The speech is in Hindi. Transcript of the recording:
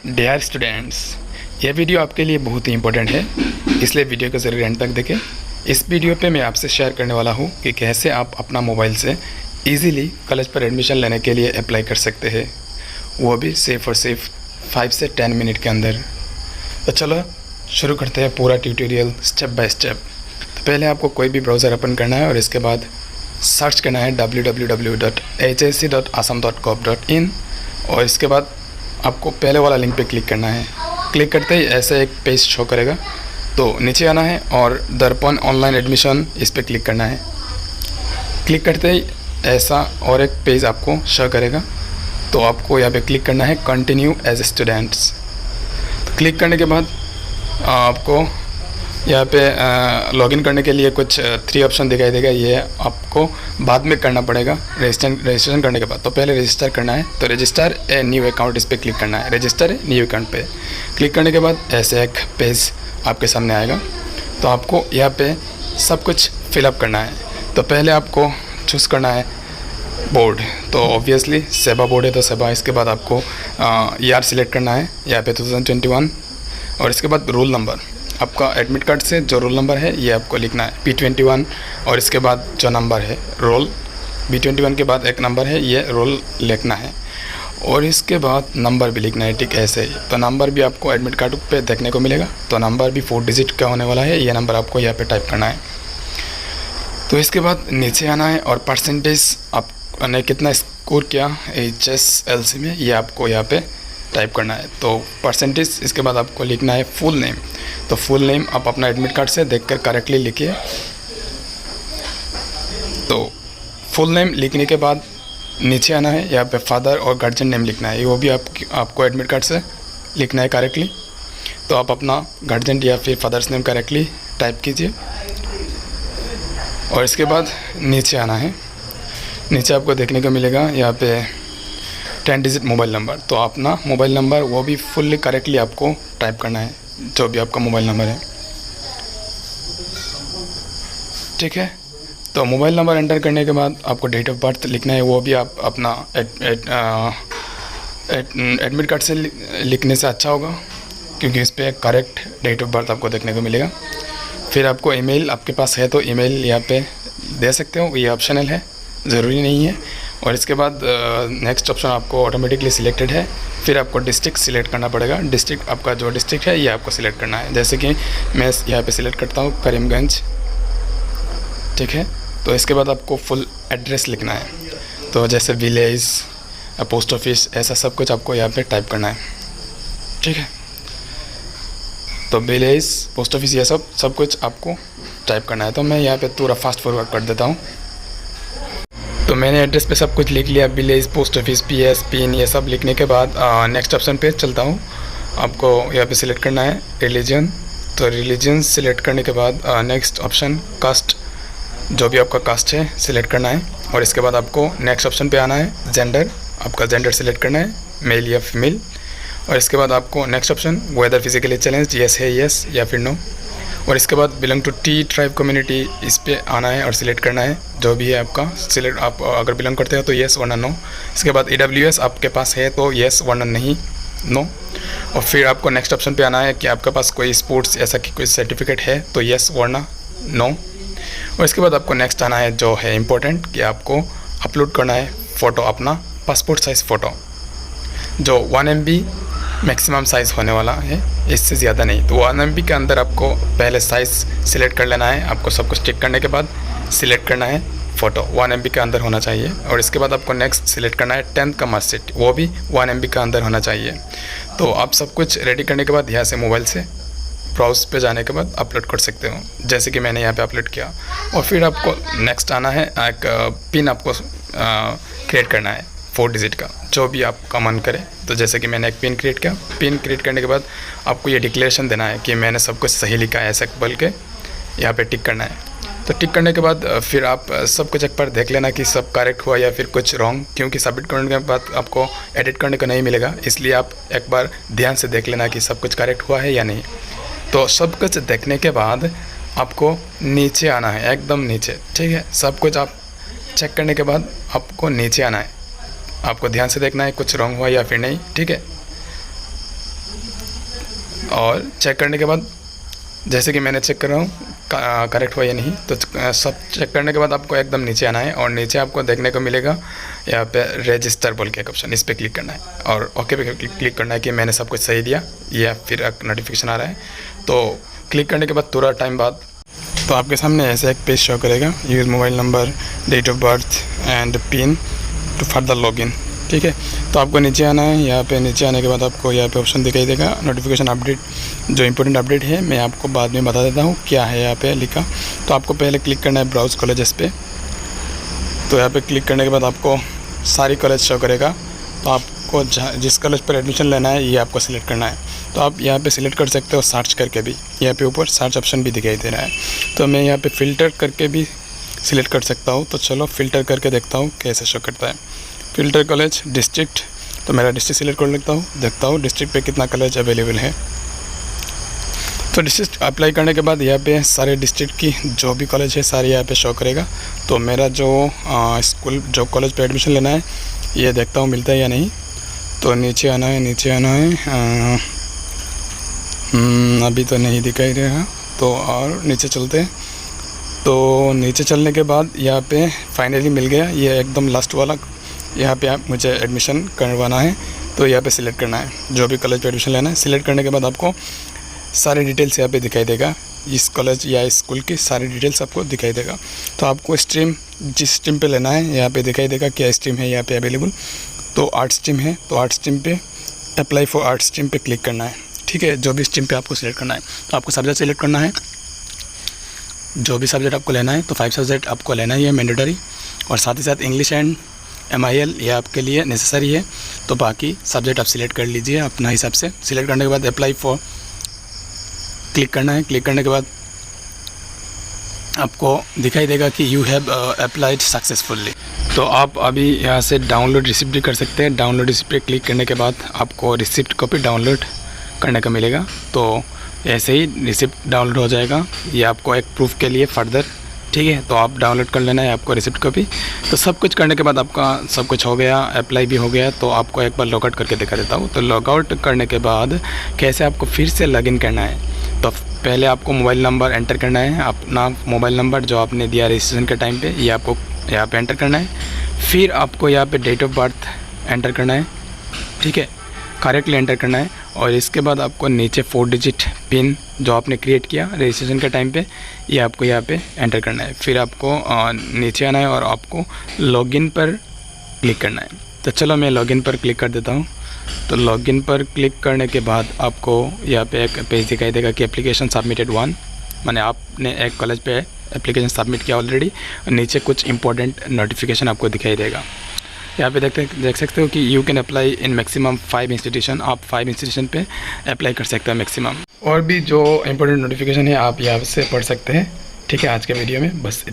डियर स्टूडेंट्स, यह वीडियो आपके लिए बहुत ही इंपॉर्टेंट है, इसलिए वीडियो को ज़रूर एंड तक देखें। इस वीडियो पे मैं आपसे शेयर करने वाला हूँ कि कैसे आप अपना मोबाइल से इजीली कॉलेज पर एडमिशन लेने के लिए अप्लाई कर सकते हैं, वो भी सिर्फ और सिर्फ 5 से 10 मिनट के अंदर। तो चलो शुरू करते हैं पूरा ट्यूटोरियल स्टेप बाय स्टेप। तो पहले आपको कोई भी ब्राउज़र ओपन करना है और इसके बाद सर्च करना है www.hsc.assam.gov.in और इसके बाद आपको पहले वाला लिंक पे क्लिक करना है। क्लिक करते ही ऐसे एक पेज शो करेगा, तो नीचे आना है और दर्पण ऑनलाइन एडमिशन इस पर क्लिक करना है। क्लिक करते ही ऐसा और एक पेज आपको शो करेगा, तो आपको यहाँ पे क्लिक करना है कंटिन्यू एज स्टूडेंट्स। तो क्लिक करने के बाद आपको यहाँ पे लॉगिन करने के लिए कुछ 3 ऑप्शन दिखाई देगा। ये आपको बाद में करना पड़ेगा रजिस्ट्रेशन करने के बाद। तो पहले रजिस्टर करना है, तो रजिस्टर ए न्यू अकाउंट इस पर क्लिक करना है। रजिस्टर न्यू अकाउंट पे क्लिक करने के बाद ऐसे एक पेज आपके सामने आएगा, तो आपको यहाँ पे सब कुछ फिलअप करना है। तो पहले आपको चूज़ करना है बोर्ड, तो ऑब्वियसली सेबा बोर्ड है तो सेबा। इसके बाद आपको ईयर सिलेक्ट करना है यहाँ पे 2021 और इसके बाद रोल नंबर, आपका एडमिट कार्ड से जो रोल नंबर है ये आपको लिखना है P21 और इसके बाद जो नंबर है रोल B21 के बाद एक नंबर है ये रोल लिखना है और इसके बाद नंबर भी लिखना है, ठीक ऐसे ही। तो नंबर भी आपको एडमिट कार्ड पे देखने को मिलेगा, तो नंबर भी 4 डिजिट का होने वाला है, ये नंबर आपको यहाँ पे टाइप करना है। तो इसके बाद नीचे आना है और परसेंटेज आपने कितना स्कोर किया HSLC में ये आपको यहाँ पे टाइप करना है। तो परसेंटेज इसके बाद आपको लिखना है फुल नेम। तो फुल नेम आप अपना एडमिट कार्ड से देखकर करेक्टली लिखिए। तो फुल नेम लिखने के बाद नीचे आना है, यहाँ पे फादर और गार्जियन नेम लिखना है, वो भी आपको एडमिट कार्ड से लिखना है करेक्टली। तो आप अपना गार्जियन या फिर फादर्स नेम करेक्टली टाइप कीजिए और इसके बाद नीचे आना है। नीचे आपको देखने को मिलेगा यहाँ पे 10 डिजिट मोबाइल नंबर, तो अपना मोबाइल नंबर वो भी फुल्ली करेक्टली आपको टाइप करना है, जो भी आपका मोबाइल नंबर है, ठीक है। तो मोबाइल नंबर एंटर करने के बाद आपको डेट ऑफ बर्थ लिखना है, वो भी आप अपना एडमिट कार्ड से लिखने से अच्छा होगा, क्योंकि इस पर करेक्ट डेट ऑफ बर्थ आपको देखने को मिलेगा। फिर आपको ईमेल आपके पास है तो ईमेल यहाँ पे दे सकते हो, ये ऑप्शनल है, ज़रूरी नहीं है। और इसके बाद नेक्स्ट ऑप्शन आपको ऑटोमेटिकली सिलेक्टेड है। फिर आपको डिस्ट्रिक्ट सिलेक्ट करना पड़ेगा, डिस्ट्रिक्ट आपका जो डिस्ट्रिक्ट है ये आपको सिलेक्ट करना है। जैसे कि मैं यहाँ पे सिलेक्ट करता हूँ करीमगंज, ठीक है। तो इसके बाद आपको फुल एड्रेस लिखना है, तो जैसे विलेज, पोस्ट ऑफिस, ऐसा सब कुछ आपको यहाँ पे टाइप करना है, ठीक है। तो विलेज, पोस्ट ऑफिस, ये सब कुछ आपको टाइप करना है। तो मैं यहाँ पे पूरा फास्ट फॉरवर्ड कर देता हूँ। तो मैंने एड्रेस पे सब कुछ लिख लिया, village, post office, PS, pin, ये सब लिखने के बाद नेक्स्ट ऑप्शन पे चलता हूँ। आपको यहाँ पे सिलेक्ट करना है रिलीजन, तो रिलीजन सिलेक्ट करने के बाद नेक्स्ट ऑप्शन कास्ट, जो भी आपका कास्ट है सिलेक्ट करना है और इसके बाद आपको नेक्स्ट ऑप्शन पे आना है। जेंडर, आपका जेंडर सिलेक्ट करना है, मेल या फीमेल, और इसके बाद आपको next option whether physically challenge, yes है येस या फिर नो, और इसके बाद belong to T tribe community, इस पे आना है और सिलेक्ट करना है जो भी है आपका सिलेक्ट। आप अगर बिलोंग करते हो तो येस वरना नो। इसके बाद EWS आपके पास है तो येस वरना नहीं, नो। और फिर आपको नेक्स्ट ऑप्शन पे आना है कि आपके पास कोई स्पोर्ट्स ऐसा कि कोई सर्टिफिकेट है तो येस वरना नो। और इसके बाद आपको नेक्स्ट आना है जो है इम्पोर्टेंट, कि आपको अपलोड करना है फ़ोटो, अपना पासपोर्ट साइज़ फ़ोटो, जो 1 MB मैक्सिमम साइज़ होने वाला है, इससे ज़्यादा नहीं। तो 1 MB के अंदर आपको पहले साइज़ सिलेक्ट कर लेना है। आपको सब कुछ टिक करने के बाद सिलेक्ट करना है फ़ोटो, 1 MB के अंदर होना चाहिए। और इसके बाद आपको नेक्स्ट सिलेक्ट करना है 10th का मार्कशीट, वो भी 1 MB के अंदर होना चाहिए। तो आप सब कुछ रेडी करने के बाद यहाँ से मोबाइल से ब्राउज पे जाने के बाद अपलोड कर सकते हो, जैसे कि मैंने यहाँ पे अपलोड किया। और फिर आपको नेक्स्ट आना है, एक पिन आपको क्रिएट करना है 4 डिजिट का, जो भी आपका मन करे। तो जैसे कि मैंने एक पिन क्रिएट किया, पिन क्रिएट करने के बाद आपको ये डिक्लेरेशन देना है कि मैंने सब कुछ सही लिखा है, ऐसा बोल के यहाँ पे टिक करना है। तो टिक करने के बाद फिर आप सब कुछ एक बार देख लेना कि सब करेक्ट हुआ या फिर कुछ रॉन्ग, क्योंकि सबमिट करने के बाद आपको एडिट करने को नहीं मिलेगा, इसलिए आप एक बार ध्यान से देख लेना कि सब कुछ करेक्ट हुआ है या नहीं। तो सब कुछ देखने के बाद आपको नीचे आना है, एकदम नीचे, ठीक है। सब कुछ आप चेक करने के बाद आपको नीचे आना है, आपको ध्यान से देखना है कुछ रॉन्ग हुआ या फिर नहीं, ठीक है। और चेक करने के बाद जैसे कि मैंने चेक कर रहा हूँ करेक्ट हुआ या नहीं, तो सब चेक करने के बाद आपको एकदम नीचे आना है और नीचे आपको देखने को मिलेगा यहाँ पे रजिस्टर बोल के एक ऑप्शन, इस पर क्लिक करना है और ओके पे क्लिक करना है कि मैंने सब कुछ सही दिया, या फिर एक नोटिफिकेशन आ रहा है। तो क्लिक करने के बाद थोड़ा टाइम बाद तो आपके सामने ऐसे एक पेज शो करेगा, use mobile number, date of birth and pin to further login. ठीक है, तो आपको नीचे आना है। यहाँ पे नीचे आने के बाद आपको यहाँ पे ऑप्शन दिखाई देगा नोटिफिकेशन अपडेट, जो इंपॉर्टेंट अपडेट है मैं आपको बाद में बता देता हूँ क्या है यहाँ पे लिखा। तो आपको पहले क्लिक करना है ब्राउज कॉलेजेस पे। तो यहाँ पे क्लिक करने के बाद आपको सारी कॉलेज शो करेगा। तो आपको जिस कॉलेज पर एडमिशन लेना है ये आपको सिलेक्ट करना है। तो आप यहाँ पे सिलेक्ट कर सकते हो सर्च करके भी, यहाँ पे ऊपर सर्च ऑप्शन भी दिखाई दे रहा है। तो मैं यहाँ पे फ़िल्टर करके भी सिलेक्ट कर सकता हूँ। तो चलो फ़िल्टर करके देखता हूँ कैसे शो करता है। फ़िल्टर कॉलेज डिस्ट्रिक्ट, तो मेरा डिस्ट्रिक्ट सिलेक्ट कर लेता हूँ, देखता हूँ डिस्ट्रिक्ट पे कितना कॉलेज अवेलेबल है। तो डिस्ट्रिक्ट अप्लाई करने के बाद यहाँ पे सारे डिस्ट्रिक्ट की जो भी कॉलेज है सारे यहाँ पे शो करेगा। तो मेरा जो स्कूल जो कॉलेज पे एडमिशन लेना है ये देखता हूँ मिलता है या नहीं। तो नीचे आना है, नीचे आना है, अभी तो नहीं दिखाई दे रहा, तो और नीचे चलते हैं। तो नीचे चलने के बाद यहाँ पे फाइनली मिल गया, ये एकदम लास्ट वाला। यहाँ पे आप मुझे एडमिशन करवाना है तो यहाँ पे सिलेक्ट करना है, जो भी कॉलेज पे एडमिशन लेना है। सिलेक्ट करने के बाद आपको सारी डिटेल्स यहाँ पे दिखाई देगा, इस कॉलेज या इस स्कूल की सारी डिटेल्स आपको दिखाई देगा। तो आपको स्ट्रीम जिस स्ट्रीम पे लेना है यहाँ पे दिखाई देगा क्या स्ट्रीम है यहाँ पे अवेलेबल। तो आर्ट स्ट्रीम है, तो आर्ट स्ट्रीम पे अप्लाई फॉर आर्ट स्ट्रीम पे क्लिक करना है। ठीक है, जो भी स्ट्रीम पे आपको सिलेक्ट करना है। तो आपको सब्जेक्ट सिलेक्ट करना है, जो भी सब्जेक्ट आपको लेना है। तो 5 सब्जेक्ट आपको लेना ही है मैंडेटरी, और साथ ही साथ इंग्लिश एंड MIL ये आपके लिए नेसेसरी है। तो बाकी सब्जेक्ट आप सिलेक्ट कर लीजिए अपना हिसाब से। सिलेक्ट करने के बाद अप्लाई फॉर क्लिक करना है। क्लिक करने के बाद आपको दिखाई देगा कि यू हैव अप्लाइड सक्सेसफुली। तो आप अभी यहाँ से डाउनलोड रिसिप्ट भी कर सकते हैं। डाउनलोड रिसिप्ट पे क्लिक करने के बाद आपको रिसिप्ट कॉपी डाउनलोड करने का मिलेगा। तो ऐसे ही रिसिप्ट डाउनलोड हो जाएगा, ये आपको एक प्रूफ के लिए फर्दर। ठीक है, तो आप डाउनलोड कर लेना है आपको रिसिप्ट कॉपी। तो सब कुछ करने के बाद आपका सब कुछ हो गया, अप्लाई भी हो गया। तो आपको एक बार लॉगआउट करके दिखा देता हूँ। तो लॉगआउट करने के बाद कैसे आपको फिर से लॉगिन करना है। तो पहले आपको मोबाइल नंबर एंटर करना है, अपना मोबाइल नंबर जो आपने दिया रजिस्ट्रेशन के टाइम पे, ये आपको यहाँ पे एंटर करना है। फिर आपको यहाँ पे डेट ऑफ बर्थ एंटर करना है। ठीक है, करेक्टली एंटर करना है। और इसके बाद आपको नीचे 4 डिजिट पिन जो आपने क्रिएट किया रजिस्ट्रेशन के टाइम पे, ये आपको यहाँ पे एंटर करना है। फिर आपको नीचे आना है और आपको लॉगिन पर क्लिक करना है। तो चलो मैं लॉगिन पर क्लिक कर देता हूँ। तो लॉगिन पर क्लिक करने के बाद आपको यहाँ पे एक पेज दिखाई देगा कि एप्लीकेशन सबमिटेड 1, माने आपने एक कॉलेज पे एप्लीकेशन सबमिट किया ऑलरेडी। नीचे कुछ इंपॉर्टेंट नोटिफिकेशन आपको दिखाई देगा। यहाँ पे देख सकते हो कि you can apply in maximum 5 institution. आप 5 इंस्टीट्यूशन पे अप्लाई कर सकते हो मैक्सिमम। और भी जो इंपॉर्टेंट नोटिफिकेशन है आप यहाँ से पढ़ सकते हैं। ठीक है, आज के वीडियो में बस